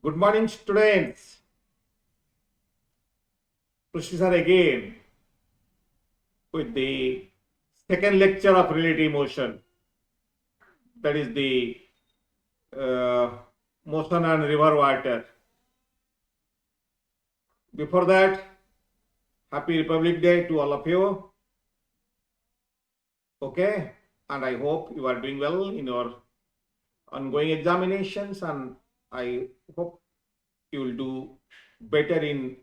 Good morning, students. Prashant again with the second lecture of relative motion. That is the uh, motion on river water. Before that, Happy Republic Day to all of you. Okay, and I hope you are doing well in your ongoing examinations, and I hope you will do better in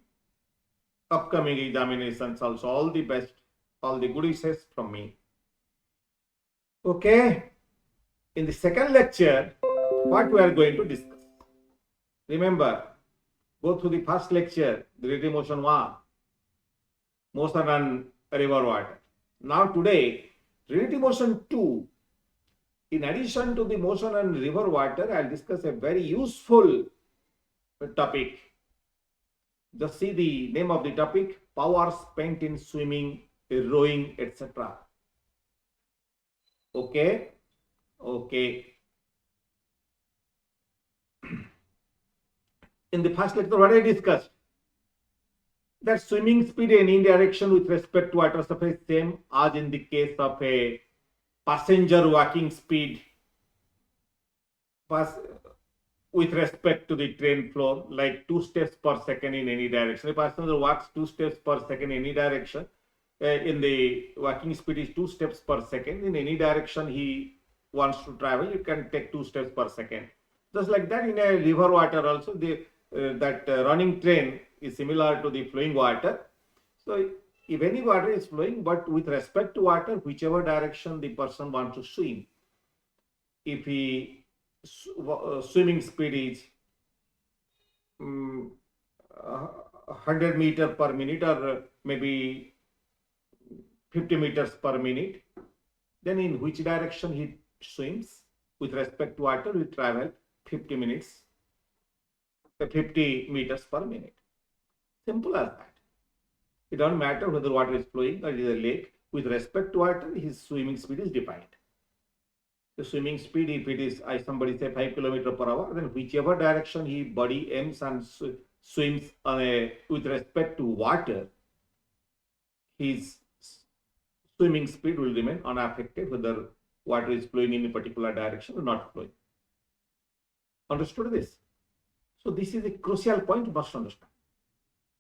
upcoming examinations also. All the best, all the good wishes from me. Okay, in the second lecture, what we are going to discuss. Remember, go through the first lecture, the relative motion 1, motion on river water. Now today, relative motion 2. In addition to the motion on river water, I'll discuss a very useful topic. Just see the name of the topic, power spent in swimming, rowing, etc. Okay? Okay. In the first lecture, what I discussed? That swimming speed in any direction with respect to water surface same as in the case of a passenger walking speed with respect to the train floor, like 2 steps per second in any direction. A passenger walks 2 steps per second in any direction. In the walking speed is 2 steps per second. In any direction he wants to travel, you can take 2 steps per second. Just like that, in a river water also, that running train is similar to the flowing water. So if any water is flowing, but with respect to water, whichever direction the person wants to swim, if he swimming speed is 100 meter per minute or maybe 50 meters per minute, then in which direction he swims with respect to water, we travel 50 meters per minute. Simple as that. It doesn't matter whether water is flowing or it is a lake. With respect to water, his swimming speed is defined. The swimming speed, if it is, somebody say 5 kilometers per hour, then whichever direction he body aims and swims with respect to water, his swimming speed will remain unaffected whether water is flowing in a particular direction or not flowing. Understood this? So this is a crucial point you must understand.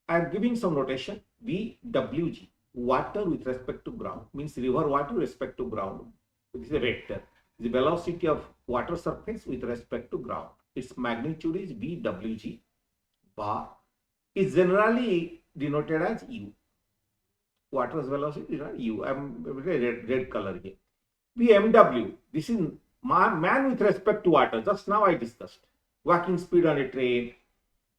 I am giving some notation. VWG, water with respect to ground, means river water with respect to ground. This is a vector. The velocity of water surface with respect to ground. Its magnitude is VWG bar. Is generally denoted as U. Water's velocity is U. I'm red color here. VMW. This is man with respect to water. Just now I discussed. Walking speed on a train,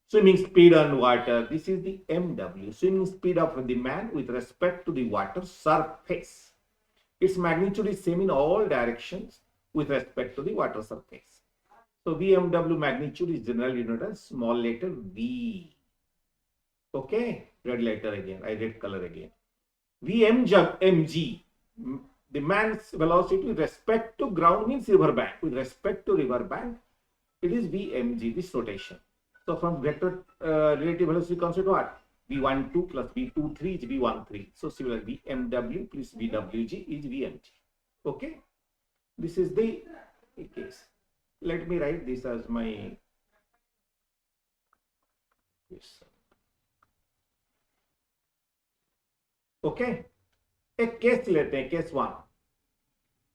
swimming speed on water. This is the MW, swimming speed of the man with respect to the water surface. Its magnitude is same in all directions with respect to the water surface. So VMW magnitude is generally denoted as small letter V. Okay, red letter again, red color again. VMG, the man's velocity with respect to ground means river bank. With respect to river bank, it is VMG, this rotation. So from vector relative velocity concept, what? V12 plus V23 is V13. So similar, VMW plus VWG is VMG. Okay, this is the case. Let me write this as my okay एक case लेते हैं, case 1.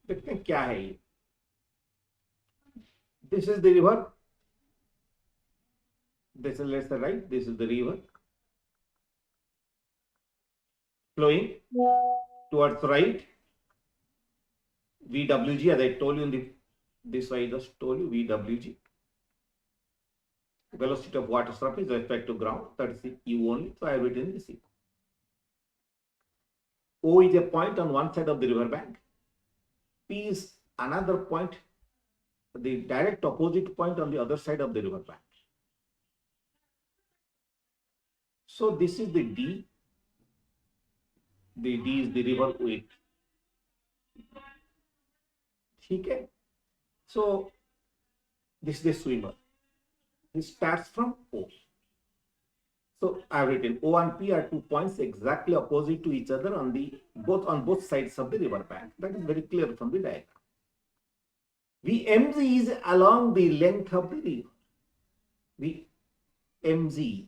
देखते हैं क्या है ये. This is the river, this is, let's say, right, this is the river flowing towards right. VWG, as I told you in this I just told you, VWG, velocity of water surface with respect to ground, that is U only, so I have written this. O is a point on one side of the river bank. P is another point, the direct opposite point on the other side of the river bank. So this is the D. The D is the river width. ठीक है. So this is the swimmer. He starts from O. So I have written O and P are 2 points exactly opposite to each other on both sides of the river bank. That is very clear from the diagram. VMZ is along the length of the river. VMZ.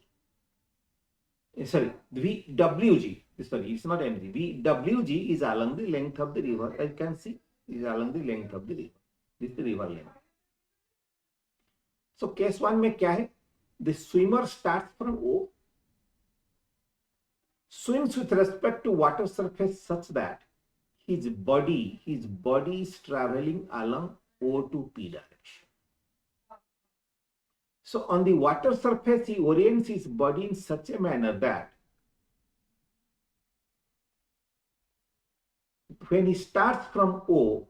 Sorry, VWG. Sorry, it's not MG. VWG is along the length of the river. As you can see, is along the length of the river. This is the river length. So case 1 में क्या है? The swimmer starts from O, swims with respect to water surface such that his body is traveling along O to P direction. So on the water surface, he orients his body in such a manner that when he starts from O,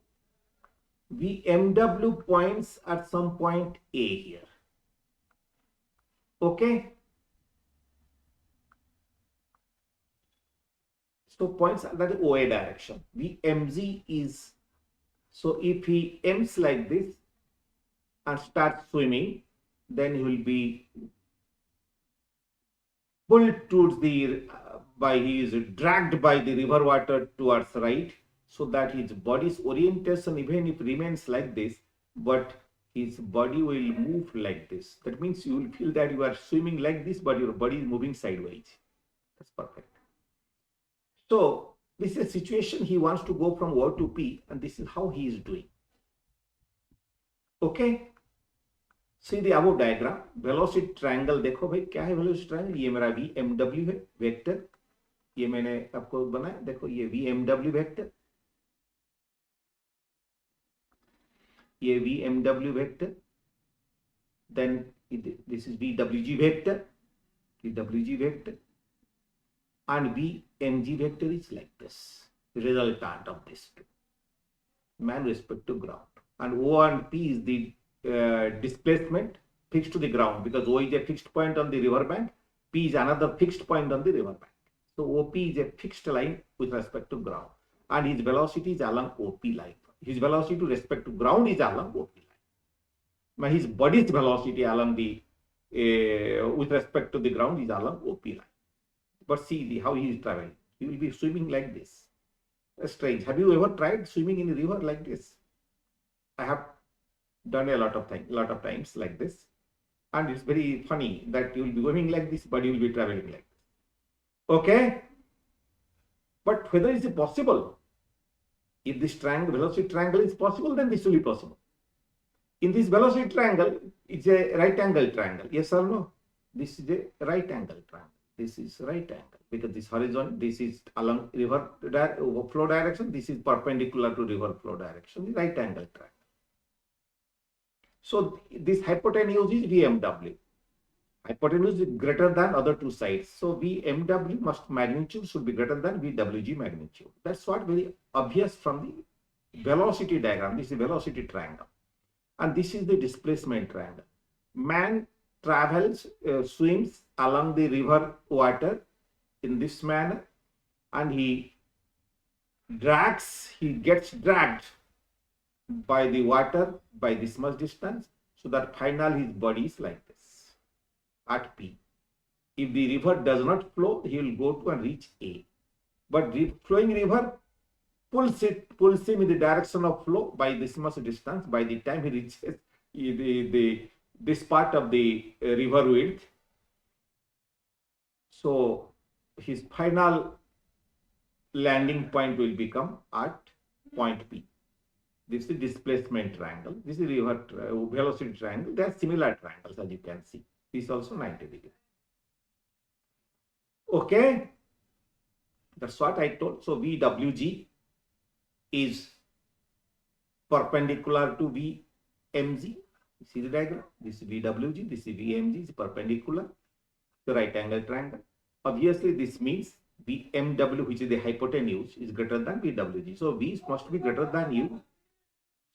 VMW points at some point A here. Okay? So points at the OA direction. VMZ is, so if he aims like this and starts swimming, then he will be pulled towards the, he is dragged by the river water towards right, so that his body's orientation, even if remains like this, but his body will move like this. That means you will feel that you are swimming like this, but your body is moving sideways. That's perfect. So this is a situation he wants to go from O to P, and this is how he is doing. Okay. See the above diagram. Velocity triangle. देखो भाई क्या है velocity triangle? ये मेरा VMW है vector. ये मैंने आपको बनाया. देखो ये VMW वेक्टर. ये VMW vector, then this is VWG vector, VWG vector, and VMG vector is like this, resultant of this two, man respect to ground, and O and P is the displacement fixed to the ground, because O is a fixed point on the river bank, P is another fixed point on the river bank. So OP is a fixed line with respect to ground, and his velocity is along OP line. His velocity to respect to ground is along OP line. But his body's velocity along the with respect to the ground is along OP line. But see how he is traveling. He will be swimming like this. That's strange. Have you ever tried swimming in a river like this? I have done a lot of times like this, and it's very funny that you will be swimming like this, but you will be traveling like this. Okay, but whether is it possible? If this velocity triangle is possible, then this will be possible. In this velocity triangle, it's a right angle triangle. Yes or no? This is a right angle triangle. This is right angle, because this horizon, this is along river flow direction. This is perpendicular to river flow direction. The right angle triangle. So this hypotenuse is VMW. Hypotenuse is greater than other two sides. So VMW magnitude should be greater than VWG magnitude. That's what very obvious from the velocity diagram. This is velocity triangle. And this is the displacement triangle. Man travels, swims along the river water in this manner, and he gets dragged by the water by this much distance, so that finally his body is like this at P. If the river does not flow, he will go to and reach A. But the flowing river pulls him in the direction of flow by this much distance. By the time he reaches this part of the river width, so his final landing point will become at point P. This is displacement triangle. This is river velocity triangle. They are similar triangles, as you can see. This is also 90 degrees. Okay, that's what I told. So VWG is perpendicular to VMG. See the diagram? This is VWG, this is VMG, is perpendicular, the right angle triangle. Obviously, this means VMW, which is the hypotenuse, is greater than VWG. So V must be greater than U.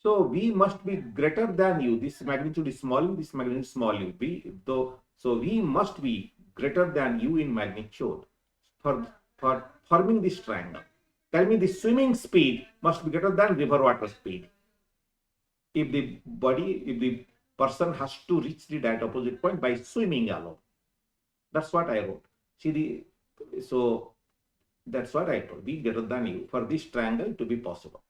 So V must be greater than U. This magnitude is small U, this magnitude is small U. So V must be greater than U in magnitude for forming this triangle. Tell me the swimming speed must be greater than river water speed. If the person has to reach the direct opposite point by swimming alone. That's what I wrote. So that's what I told. Be greater than u for this triangle to be possible.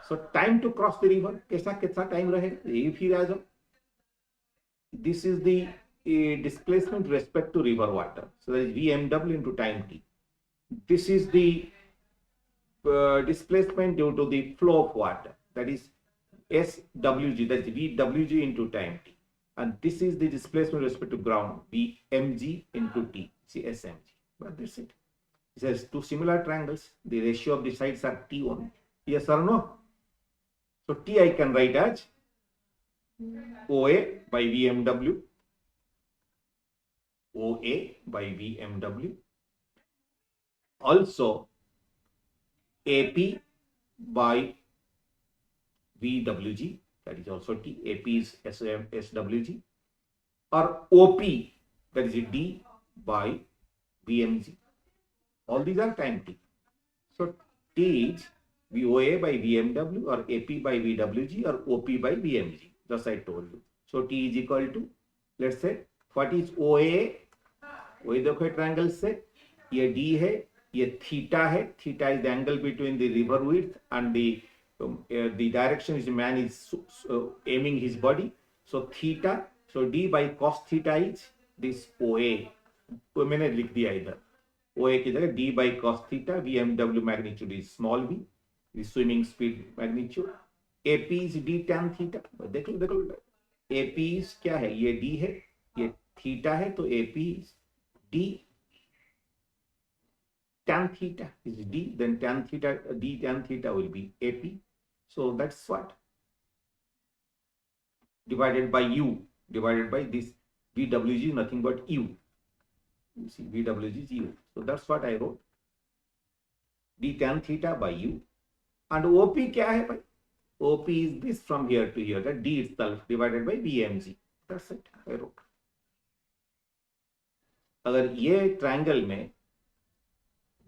So time to cross the river, कैसा time रहेगा? ये फिर आ जाओ. This is the displacement with respect to river water. So that is VMW into time t. This is the displacement due to the flow of water. That is SWG. That is VWG into time t. And this is the displacement with respect to ground, VMG into t. See SMG. But that's it. It says two similar triangles. The ratio of the sides are T1. Yes or no? So T I can write as OA by VMW. OA by VMW. Also AP by VWG. That is also T. AP is SWG. Or OP, that is D by VMG. All these are time T. So T is VOA by VMW or AP by VWG or OP by VMG. Just I told you. So T is equal to, let's say, what is OA? OA देखो triangle से ये D है, ये theta है. Theta is the angle between the river width and the direction is man is aiming his body. So theta. So D by cos theta is this OA. तो मैंने लिख दिया इधर. OA की जगह D by cos theta. VMW magnitude is small v. The swimming speed magnitude. AP is D tan theta. देख लो. AP is क्या है? ये D है, ये theta है, तो AP is D tan theta is D. Then tan theta, D tan theta will be AP. So that's what divided by U, divided by this VWG is nothing but U. You see, VWG is U. So that's what I wrote. D tan theta by U. And OP क्या है भाई? OP is this from here to here, that D itself divided by VMG. That's it. I wrote. अगर ये triangle में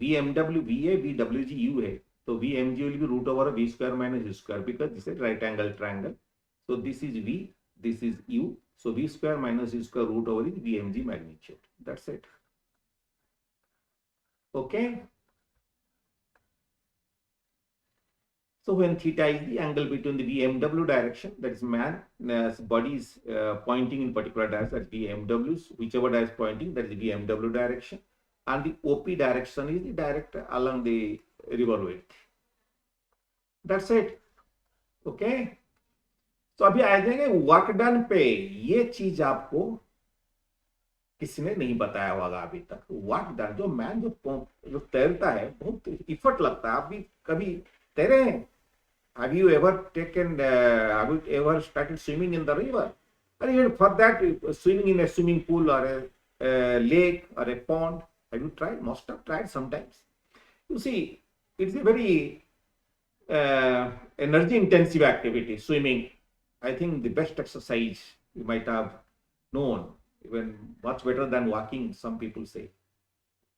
VMW, VA, VWG, U है, तो VMG will be root over V square minus U square because this is right angle triangle. So this is V, this is U. So V square minus U square root over is VMG magnitude. That's it. Okay. So when theta is the angle between the VMW direction, that is man's body is pointing in particular direction, that is VMW, whichever direction is pointing, that is the VMW direction. And the OP direction is the direct along the river width. That's it. Okay. So अभी आ जाएंगे work done पे. ये चीज आपको किसी ने नहीं बताया होगा अभी तक. वर्क डन, जो मैन जो तैरता है, बहुत इफर्ट लगता है. आप भी कभी तैरे हैं? Have you ever started swimming in the river? And even for that, swimming in a swimming pool or a lake or a pond, have you tried? Must have tried sometimes. You see, it's a very energy intensive activity, swimming. I think the best exercise you might have known, even much better than walking, some people say.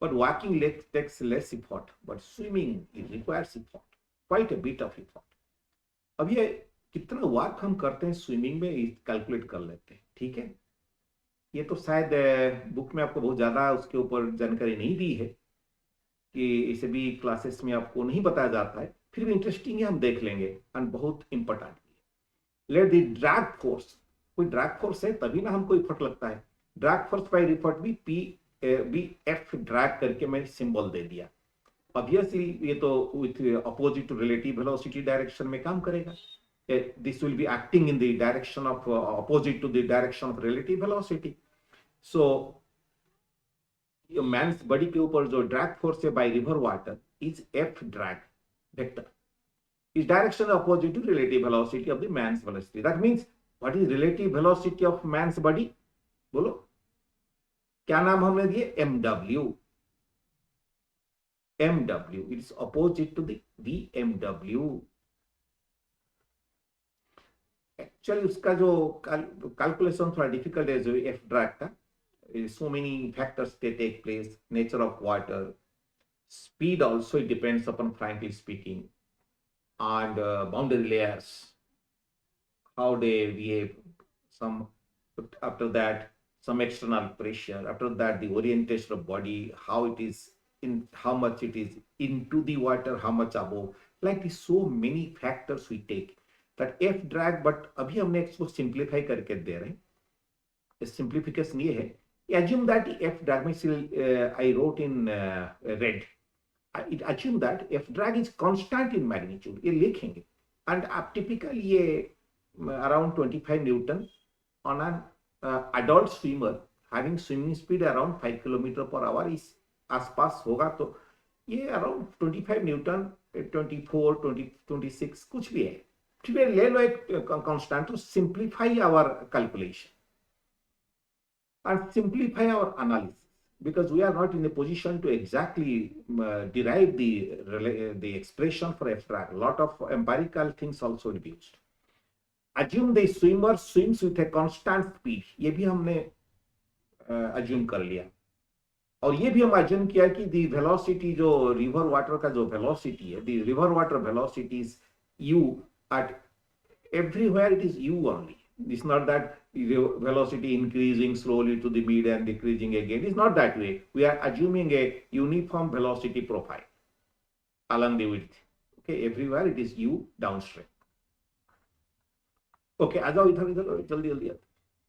But walking takes less effort, but swimming, it requires effort, quite a bit of effort. अब ये कितना work हम करते हैं swimming में, calculate कर लेते हैं. ठीक है, ये तो शायद बुक में आपको बहुत ज़्यादा उसके ऊपर जानकारी नहीं दी है, कि इसे भी क्लासेस में आपको नहीं बताया जाता है. फिर भी इंटरेस्टिंग है, हम देख लेंगे. एंड बहुत इंपॉर्टेंट है. लेट द ड्रैग फोर्स, कोई ड्रैग फोर्स है तभी ना हमको इफर्ट लगता है. ड्रैग फोर्स बाय रिफर्ट भी PF ड्रैग करके मैं सिंबल दे दिया. Obviously, ये तो with opposite to relative velocity direction में काम करेगा. This will be acting in the direction of opposite to the direction of relative velocity. So, man's body के ऊपर जो drag force है by river water is F drag vector. Is direction opposite to relative velocity of the man's velocity. That means what is relative velocity of man's body? बोलो क्या नाम हमने दिए? MW. MW, it is opposite to the VMW. Actually उसका जो calculation थोड़ा difficult है, जो F drag का. So many factors they take place, nature of water, speed also it depends upon, frankly speaking, and boundary layers, how they behave. some, after that some external pressure, after that the orientation of body, how it is in, how much it is into the water, how much above, like this, so many factors we take that F drag. but अभी हमने इसको simplify करके दे रहे हैं. Simplification ये है, assume that F drag में still I wrote in red, it assume that F drag is constant in magnitude, ये लिखेंगे, and आप typically ये around 25 Newton on an adult swimmer having swimming speed around 5 km/h इस आसपास होगा, तो ये अराउंड 25 न्यूटन, 24, 20, 26 कुछ भी है, ठीक है, ले लो एक constant to simplify our calculation and simplify our analysis, because we are not in a position to exactly derive the expression for F drag. A lot of empirical things also will be used. Assume the swimmer swims with a constant speed, ये भी हमने assume कर लिया, और ये भी हम assume किया कि the velocity जो river water का जो velocity है, the river water velocity is u at everywhere, it is u only. It's not that the velocity increasing slowly to the mid and decreasing again. It's not that way. We are assuming a uniform velocity profile along the width. Okay, everywhere it is u downstream. Okay, आ जाओ इधर इधर जल्दी जल्दी.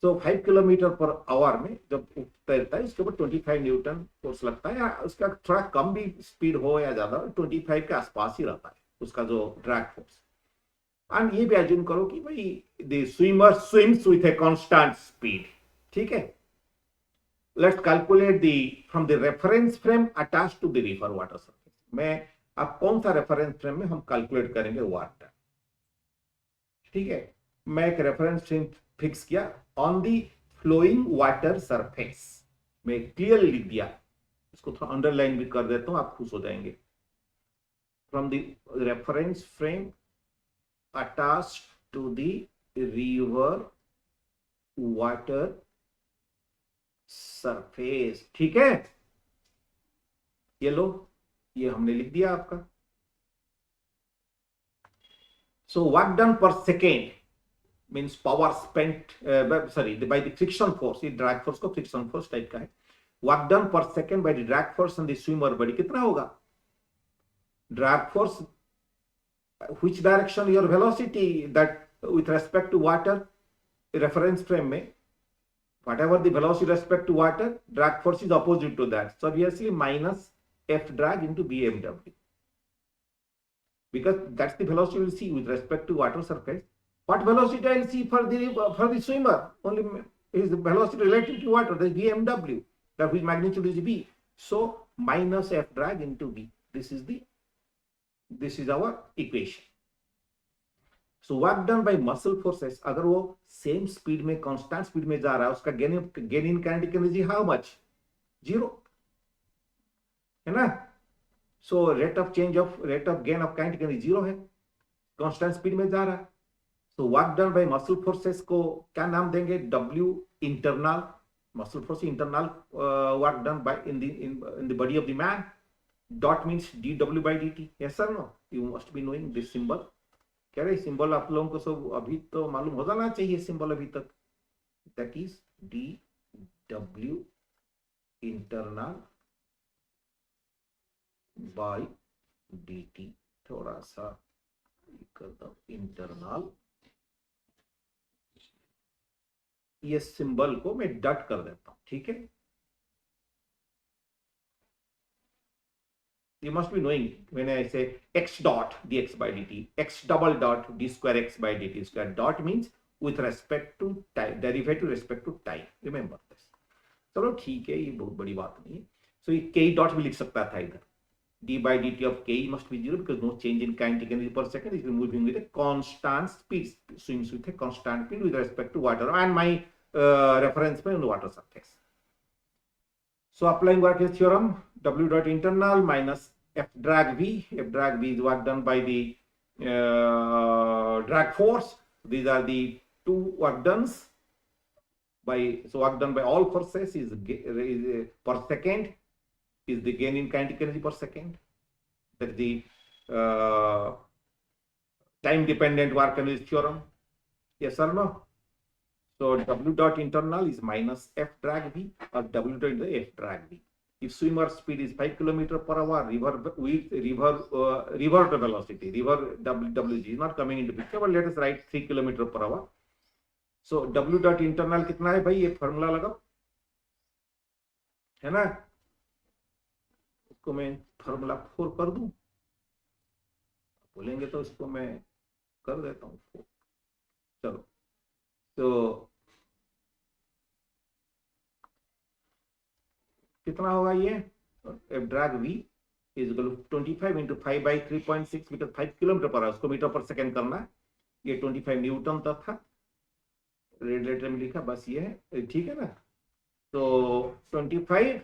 So 5 km/h में जब तैरता है, इसके ऊपर 25 न्यूटन फोर्स लगता है, या उसका थोड़ा कम भी स्पीड हो या ज्यादा, 25 के आसपास ही रहता है उसका जो ड्रैग फोर्स. एंड ये भी एज्यूम करो कि भाई the swimmer swims with a constant speed, ठीक है. Let's calculate the from the reference frame attached to the river water surface. मैं अब कौन सा रेफरेंस फ्रेम में हम कैलकुलेट करेंगे वाटर, ठीक है. मैं एक रेफरेंस फ्रेम फिक्स किया on the flowing water surface, मैं क्लियरली लिख दिया, इसको थोड़ा अंडरलाइन भी कर देता हूं, आप खुश हो जाएंगे. From the reference frame attached to the river water surface, ठीक है. ये लो, ये हमने लिख दिया आपका. So work done per second means power spent, by the friction force, ये drag force को friction force टाइप का है. Work done per second by the drag force on the swimmer body कितना होगा? Drag force, which direction your velocity, that with respect to water, reference frame में whatever the velocity respect to water, drag force is opposite to that, so obviously minus F drag into BMW, because that's the velocity we'll see with respect to water surface. What velocity I'll see for the swimmer? Only is the velocity related to water, the BMW, that which magnitude is B, so minus F drag into B. This is our equation. So work done by muscle forces, अगर वो same speed में constant speed में जा रहा है, उसका gain in kinetic energy how much? 0, है ना. So rate of gain of kinetic energy 0 है, constant speed में जा रहा है. So work done by muscle forces को क्या नाम देंगे? W internal, muscle force internal work done by in the body of the man. Dot means dw by dt. Yes or no? You must be knowing this symbol. कह रहे symbol आप लोगों को सब अभी तो मालूम हो जाना चाहिए सिंबल अभी तक. That is dw internal by dt. थोड़ा सा कर दो इंटरनल, ये सिंबल को मैं डट कर देता हूं, ठीक है. You must be knowing when I say x dot dx by dt, x double dot d square x by dt square. Dot means with respect to time, derivative with respect to time. Remember this. चलो ठीक है, ये बहुत बड़ी बात नहीं है. So ये k dot भी लिख सकता था इधर. d by dt of k must be 0 because no change in kinetic energy per second. It is moving with a constant speed, swims with a constant speed with respect to water, and my reference frame on the water surface. So applying Work's theorem, W dot internal minus F drag V. F drag V is work done by the drag force. These are the two work dones. So work done by all forces is per second is the gain in kinetic energy per second. That is the time dependent work energy theorem. Yes or no? So W dot internal is minus F drag V or W dot into F drag V. If swimmer speed is 5 km/h, river velocity, river WG is not coming into picture, but let us write 3 km/h. So W dot internal कितना है भाई, ये formula लगाओ, है ना, इसको मैं formula 4 कर दूं, बोलेंगे तो इसको मैं कर देता हूँ 4. चलो, तो कितना होगा ये, F drag V is equal to 25 into 5 by 3.6 metre, 5 km/h, उसको मीटर पर सेकेंड करना है. ये 25 न्यूटन तक था, रेड लेटर में लिखा, बस ये है, ठीक है ना. तो 25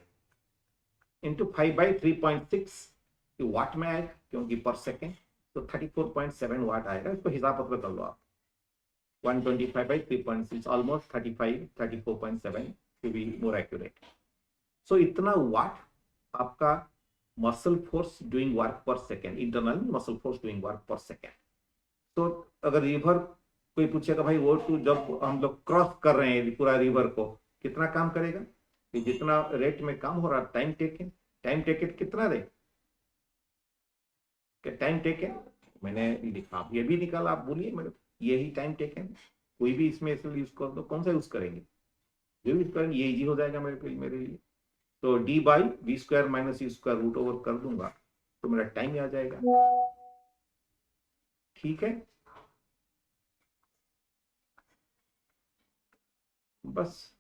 इंटू 5 बाई 3.6 वाट में आएगा, क्योंकि पर सेकेंड, तो 34.7 वाट आएगा. इसको हिसाब पत्र कर लो आप. 125 by 3.6, almost 35, 34.7 to be more accurate. So इतना वाट आपका मसल फोर्स डूइंग वर्क पर second, internal muscle force doing work पर सेकेंड. तो अगर रिवर कोई पूछेगा भाई वो तो जब हम लोग क्रॉस कर रहे हैं पूरा रिवर को, कितना काम करेगा, कि जितना रेट में काम हो रहा, टाइम टेकन कितना दे, टाइम टेकन मैंने लिखा, ये भी निकाला, आप बोलिए मैंने यही टाइम टेकन, कोई भी इसमें यूज कर दो, कौन सा यूज करेंगे, जो यूज करेंगे ये इजी हो जाएगा मेरे लिए. तो D by V square minus U square root over कर दूंगा, तो मेरा टाइम आ जाएगा. ठीक है, बस.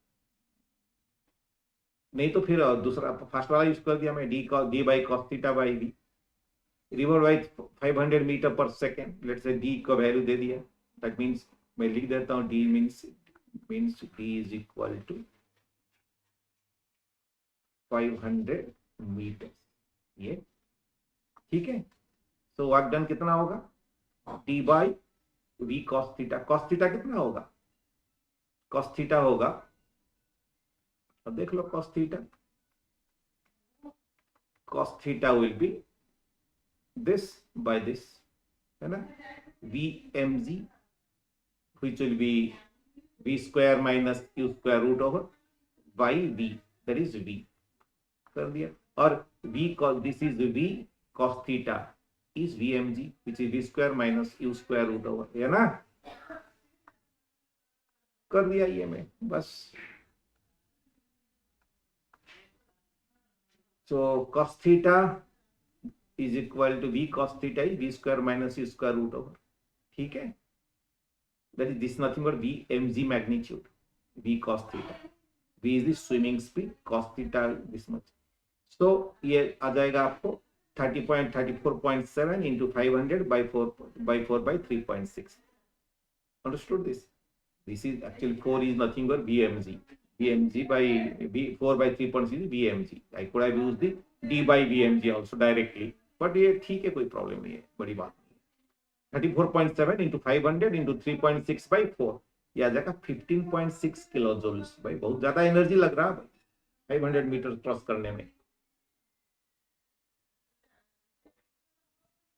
नहीं तो फिर दूसरा फर्स्ट वाला यूज कर दिया मैं, d by cos theta by v, river width 500 metre per second, let's say d का वैल्यू दे दिया. दैट मीन्स मैं लिख देता हूं, d means d is equal to 500 metre, ये ठीक है. तो वर्क डन कितना होगा, d by v cos theta. Cos theta कितना होगा, कॉस थीटा होगा, अब देख लो, cos theta will be this by this, है ना, VMG which will be V square minus U square root over by V, that is V कर दिया. और V cos, this is V cos theta is VMG which is V square minus U square root over, है ना, कर दिया ये मैं, बस. so cos theta is equal to V cos theta is V square minus U square root over, ठीक है. that is this nothing but VMG magnitude, V cos theta, V is the swimming speed, cos theta this much. so ये आ जाएगा आपको 34.7 into 500 by 4 by 3.6. understood this? This is actually 4 is nothing but VMG by V, 4 by 3.6 is VMG. I could have used the D by VMG also directly, but ये ठीक है, कोई problem नहीं है, बड़ी बात नहीं है. 34.7 इंटू 500 इंटू 3.6 बाई 4, ये आ जाएगा 15.6 किलो जूल्स. भाई बहुत ज्यादा एनर्जी लग रहा है भाई 500 मीटर क्रॉस करने में.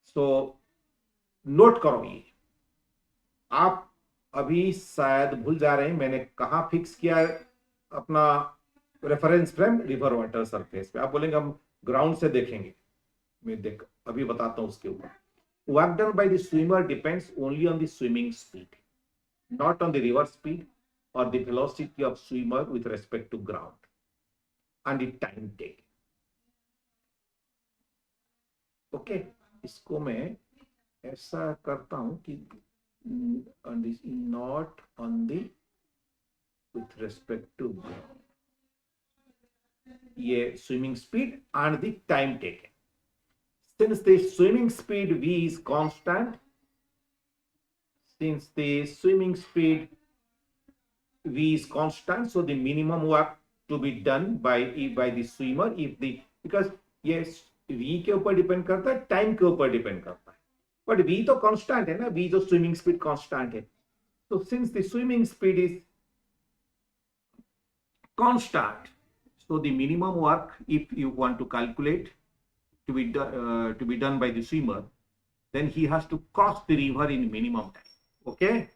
सो नोट करो, ये आप अभी शायद भूल जा रहे हैं, मैंने कहा फिक्स किया अपना reference frame, river water surface पे. आप बोलेंगे हम ग्राउंड से देखेंगे, मैं देख अभी बताता हूं उसके ऊपर. Work done by the swimmer depends only on the swimming speed, not on the river speed और the velocity of swimmer with respect to ground and the time take. Okay, इसको मैं ऐसा करता हूं कि not on the with respect to ground, ये swimming speed and the time taken. Since the swimming speed V is constant, so the minimum work to be done by the swimmer, if the, because yes V के ऊपर depend करता है, time के ऊपर depend करता है, but V तो constant है ना, V जो स्विमिंग स्पीड कांस्टेंट है. तो since the swimming speed is constant, so the minimum work if you want to calculate to be done by the swimmer, then he has to cross the river in minimum time. Okay,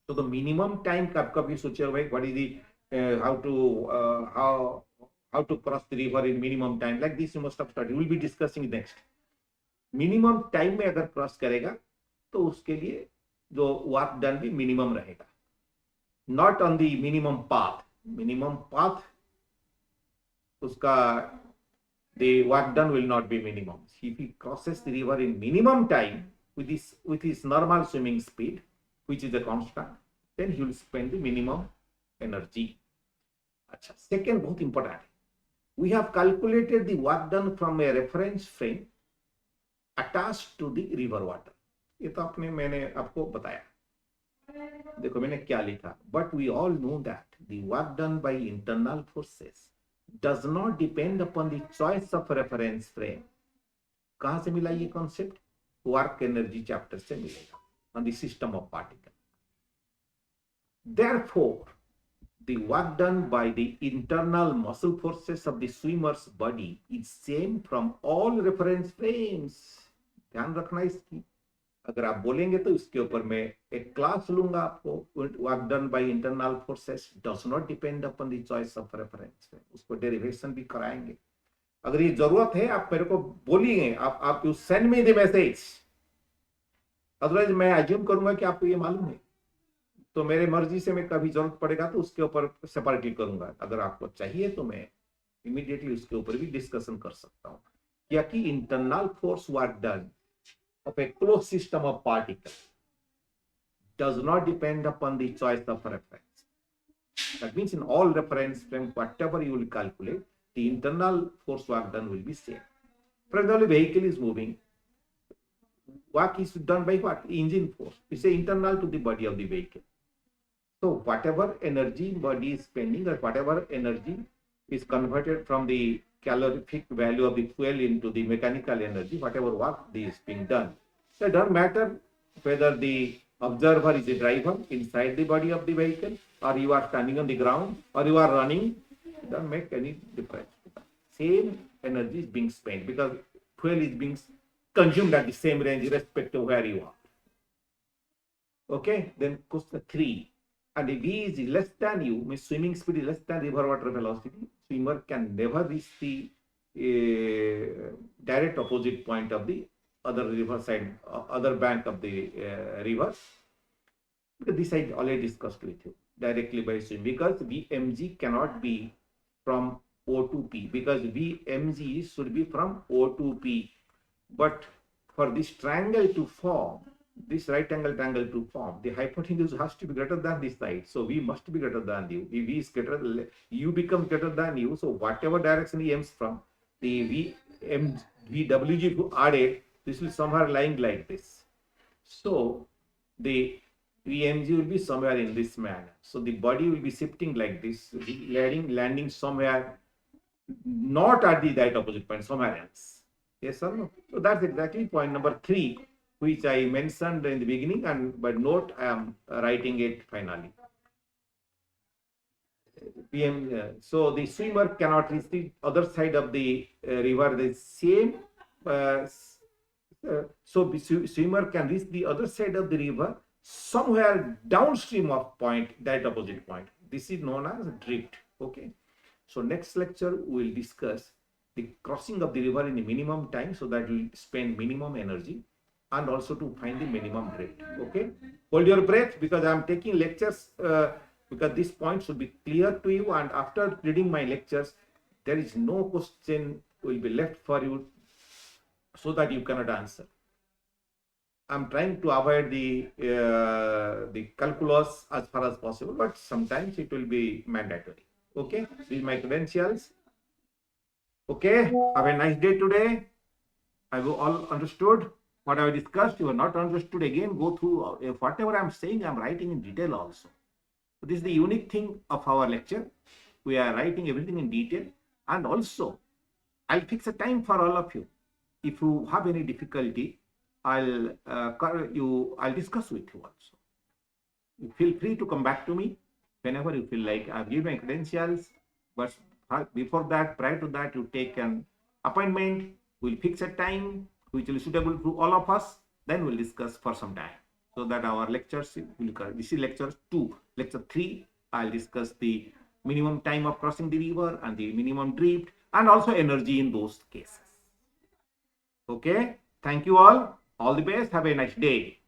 So the minimum time कभी सोचे भाई what is the how to cross the river in minimum time, like this you must have studied, we will be discussing next. Minimum time में अगर cross करेगा तो उसके लिए जो वर्क डन भी मिनिमम रहेगा, not on the minimum path उसका the work done will not be minimum. If he crosses the river in minimum time with his normal swimming speed, which is a constant, then he will spend the minimum energy. अच्छा, second बहुत important है. We have calculated the work done from a reference frame attached to the river water. ये तो मैंने आपको बताया. देखो मैंने क्या लिखा. But we all know that the work done by internal forces does not depend upon the choice of reference frame. कहां से मिला ये कॉन्सेप्ट? वर्क एनर्जी चैप्टर से मिलेगा, on the system of particle. Therefore, the work done by the internal muscle forces of the swimmer's body is same from all reference frames. ध्यान रखना इसकी. अगर आप बोलेंगे तो इसके ऊपर मैं एक क्लास लूंगा आपको. Work done by internal forces does not depend upon the choice of reference, उसको डेरिवेशन भी कराएंगे. अगर ये जरूरत है आप मेरे को बोलिए, आप you send me the message, otherwise मैं अज्यूम करूंगा कि आपको ये मालूम है, तो मेरे मर्जी से मैं कभी जरूरत पड़ेगा तो उसके ऊपर सेपरेटली करूंगा. अगर आपको चाहिए तो मैं इमीडिएटली उसके ऊपर भी डिस्कशन कर सकता हूँ. क्या कि internal force work done of a closed system of particles does not depend upon the choice of reference. That means in all reference frame, whatever you will calculate, the internal force work done will be same. For example, vehicle is moving. Work is done by what? Engine force. It's internal to the body of the vehicle. So whatever energy body is spending, or whatever energy is converted from the calorific value of the fuel into the mechanical energy, whatever work is being done. So it doesn't matter whether the observer is a driver inside the body of the vehicle, or you are standing on the ground, or you are running. It doesn't make any difference. Same energy is being spent because fuel is being consumed at the same range irrespective of where you are. Okay, then question 3. And if V is less than U, means swimming speed is less than river water velocity, swimmer can never reach the direct opposite point of the other river side, other bank of the river. Because this I already discussed with you, directly by swimming, because Vmg cannot be from O to P, because Vmg should be from O to P. But for this triangle to form, this right angle triangle to form, the hypotenuse has to be greater than this side. So V must be greater than U. If V is greater, U becomes greater than U. So whatever direction he aims from, the VWG to added, this will somewhere lying like this. So the Vmg will be somewhere in this manner. So the body will be shifting like this, landing somewhere, not at the right opposite point, somewhere else. Yes or no? So that's exactly point number 3, which I mentioned in the beginning, and by note I am writing it finally. So the swimmer cannot reach the other side of the river. The same. So swimmer can reach the other side of the river somewhere downstream of point, that opposite point. This is known as drift. Okay. So next lecture we will discuss the crossing of the river in the minimum time, so that we spend minimum energy, and also to find the minimum drift. Okay. Hold your breath, because I am taking lectures because this point should be clear to you, and after reading my lectures there is no question will be left for you so that you cannot answer. I'm trying to avoid the calculus as far as possible, but sometimes it will be mandatory. Okay, these are my credentials. Okay, have a nice day today. Have you all understood what I discussed? You are not understood, again go through whatever I'm saying, I'm writing in detail also. So this is the unique thing of our lecture. We are writing everything in detail, and also I'll fix a time for all of you. If you have any difficulty, I'll discuss with you also. You feel free to come back to me whenever you feel like. I've given my credentials, but before that, prior to that, you take an appointment. We'll fix a time which will be suitable to all of us. Then we'll discuss for some time. so that our lectures will occur. This is lecture 2. Lecture 3, I'll discuss the minimum time of crossing the river and the minimum drift and also energy in those cases. Okay, thank you all. All the best. Have a nice day.